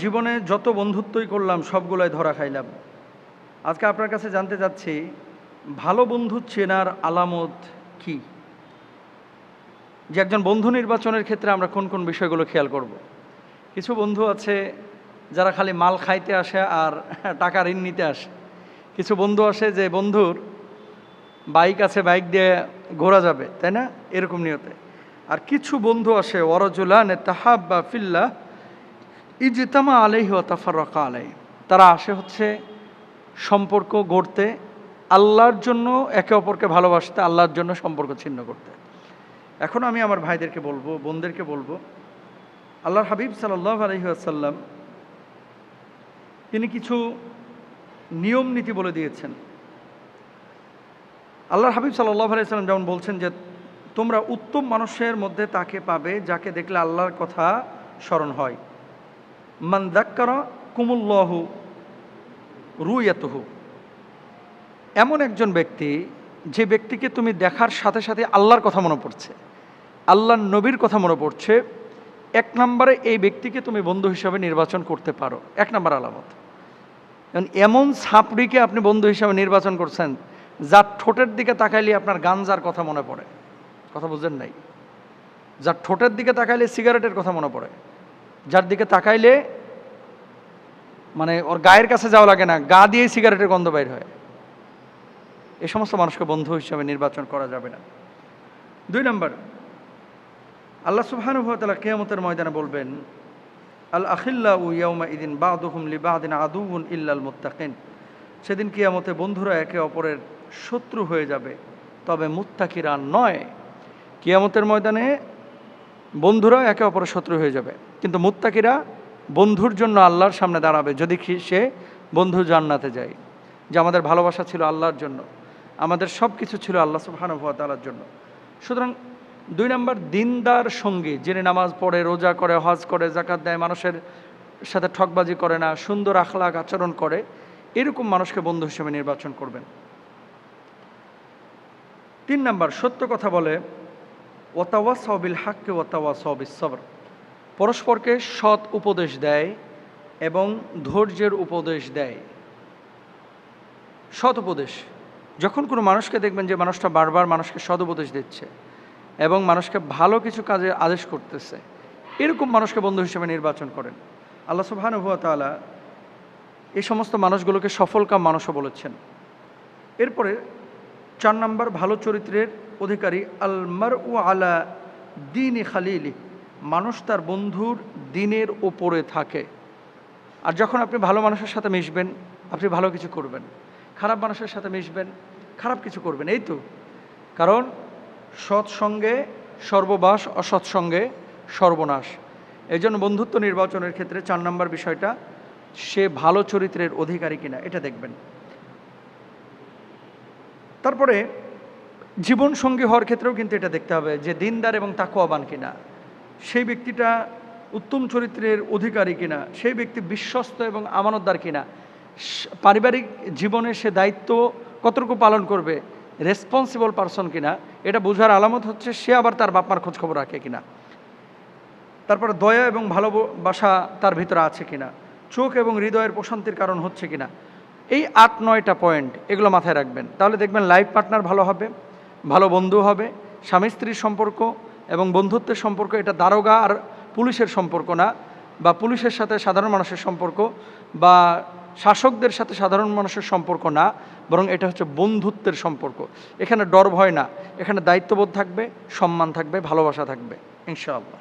জীবনে যত বন্ধুত্বই করলাম সবগুলোই ধরা খাইলাম। আজকে আপনার কাছে জানতে চাচ্ছি, ভালো বন্ধু চেনার আলামত কি? যে একজন বন্ধু নির্বাচনের ক্ষেত্রে আমরা কোন কোন বিষয়গুলো খেয়াল করব। কিছু বন্ধু আছে যারা খালি মাল খাইতে আসে আর টাকা ঋণ নিতে আসে। কিছু বন্ধু আসে যে বন্ধুর বাইক আছে, বাইক দিয়ে ঘোরা যাবে, তাই না, এরকম নিয়তে। আর কিছু বন্ধু আসে ওয়ারাজুলানে তাহাব্বা ফিল্লাহ ইজতামা আলাইহি ওয়া তাফাররাকা আলাইহি, তারা আসে হচ্ছে সম্পর্ক গড়তে, আল্লাহর জন্য একে অপরকে ভালোবাসতে, আল্লাহর জন্য সম্পর্ক ছিন্ন করতে। এখন আমি আমার ভাইদেরকে বলবো, বোনদেরকে বলবো, আল্লাহর হাবিব সাল্লাল্লাহু আলাইহি ওয়াসাল্লাম তিনি কিছু নিয়ম নীতি বলে দিয়েছেন। আল্লাহর হাবিব সাল্লাল্লাহু আলাইহি ওয়াসাল্লাম যেমন বলছেন যে তোমরা উত্তম মানুষের মধ্যে তাকে পাবে যাকে দেখলে আল্লাহর কথা স্মরণ হয়। মান যাক্কারা কুমুল্লাহু রুয়াতুহু, এমন একজন ব্যক্তি যে ব্যক্তিকে তুমি দেখার সাথে সাথে আল্লাহর কথা মনে পড়ছে, আল্লাহর নবীর কথা মনে পড়ছে, এক নম্বরে এই ব্যক্তিকে তুমি বন্ধু হিসাবে নির্বাচন করতে পারো। এক নম্বর আলামত। এমন ছাপড়িকে আপনি বন্ধু হিসাবে নির্বাচন করছেন যার ঠোঁটের দিকে তাকাইলে আপনার গাঞ্জার কথা মনে পড়ে। কথা বুঝেন নাই? যার ঠোঁটের দিকে তাকাইলে সিগারেটের কথা মনে পড়ে, যার দিকে তাকাইলে মানে ওর গায়ের কাছে যাওয়া লাগে না, গা দিয়েই সিগারেটের গন্ধ বাইর হয়, এই সমস্ত মানুষকে বন্ধু হিসাবে নির্বাচন করা যাবে না। 2 নম্বর, আল্লাহ সুবহানাহু ওয়া তাআলা কিয়ামতের ময়দানে বলবেন, আল আখিল্লাউ ইয়াউমা ইদিন বা'দুহুম লিবা'দিন আদুউন ইল্লাল মুত্তাকিন, সেদিন কিয়ামতে বন্ধুরা একে অপরের শত্রু হয়ে যাবে, তবে মুত্তাকিরা নয়। কিয়ামতের ময়দানে বন্ধুরা একে অপরের শত্রু হয়ে যাবে, কিন্তু মুত্তাকিরা বন্ধুর জন্য আল্লাহর সামনে দাঁড়াবে যদি সে বন্ধু জান্নাতে যায়। যে আমাদের ভালোবাসা ছিল আল্লাহর জন্য, আমাদের সব কিছু ছিল আল্লাহ সুবহানাহু ওয়া তাআলার জন্য। সুতরাং 2 নম্বর, দিনদার সঙ্গী, যিনি নামাজ পড়ে, রোজা করে, হজ করে, যাকাত দেয়, মানুষের সাথে ঠকবাজি করে না, সুন্দর আখলাক আচরণ করে, এরকম মানুষকে বন্ধু হিসেবে নির্বাচন করবেন। 3 নম্বর, সত্য কথা বলে, ওয়াতাওয়াসাউ বিল হাক্কি ওয়াতাওয়াসাউ বিস সবর, পরস্পরকে সৎ উপদেশ দেয় এবং ধৈর্যের উপদেশ দেয়। সৎ উপদেশ, যখন কোনো মানুষকে দেখবেন যে মানুষটা বারবার মানুষকে সৎ উপদেশ দিচ্ছে এবং মানুষকে ভালো কিছু কাজে আদেশ করতেছে, এরকম মানুষকে বন্ধু হিসেবে নির্বাচন করেন। আল্লাহ সুবহানাহু ওয়া তাআলা এই সমস্ত মানুষগুলোকে সফলকাম মানুষও বলেছেন। এরপরে 4 নম্বর, ভালো চরিত্রের অধিকারী, আল মারউ আলা দীনি খালিলি, মানুষ তার বন্ধুর দিনের ওপরে থাকে। আর যখন আপনি ভালো মানুষের সাথে মিশবেন, আপনি ভালো কিছু করবেন, খারাপ মানুষের সাথে মিশবেন, খারাপ কিছু করবেন, এই তো। কারণ সৎসঙ্গে সর্ববাস, অসৎসঙ্গে সর্বনাশ। এই জন্য বন্ধুত্ব নির্বাচনের ক্ষেত্রে 4 নম্বর বিষয়টা, সে ভালো চরিত্রের অধিকারী কিনা এটা দেখবেন। তারপরে জীবনসঙ্গী হওয়ার ক্ষেত্রেও কিন্তু এটা দেখতে হবে যে দিনদার এবং তাকওয়াবান কিনা, সেই ব্যক্তিটা উত্তম চরিত্রের অধিকারী কিনা, সেই ব্যক্তি বিশ্বস্ত এবং আমানতদার কিনা, পারিবারিক জীবনে সে দায়িত্ব কতটুকু পালন করবে, রেসপন্সিবল পারসন কিনা, এটা বোঝার আলামত হচ্ছে সে আবার তার বাপ মার খোঁজখবর রাখে কিনা। তারপরে দয়া এবং ভালোবাসা তার ভিতরে আছে কিনা, চোখ এবং হৃদয়ের প্রশান্তির কারণ হচ্ছে কিনা। এই 8-9টা পয়েন্ট, এগুলো মাথায় রাখবেন, তাহলে দেখবেন লাইফ পার্টনার ভালো হবে, ভালো বন্ধু হবে। স্বামী স্ত্রীর সম্পর্ক এবং বন্ধুত্বের সম্পর্ক এটা দারোগা আর পুলিশের সম্পর্ক না, বা পুলিশের সাথে সাধারণ মানুষের সম্পর্ক, বা শাসকদের সাথে সাধারণ মানুষের সম্পর্ক না, বরং এটা হচ্ছে বন্ধুত্বের সম্পর্ক। এখানে ডর ভয় না, এখানে দায়িত্ববোধ থাকবে, সম্মান থাকবে, ভালোবাসা থাকবে, ইনশাআল্লাহ।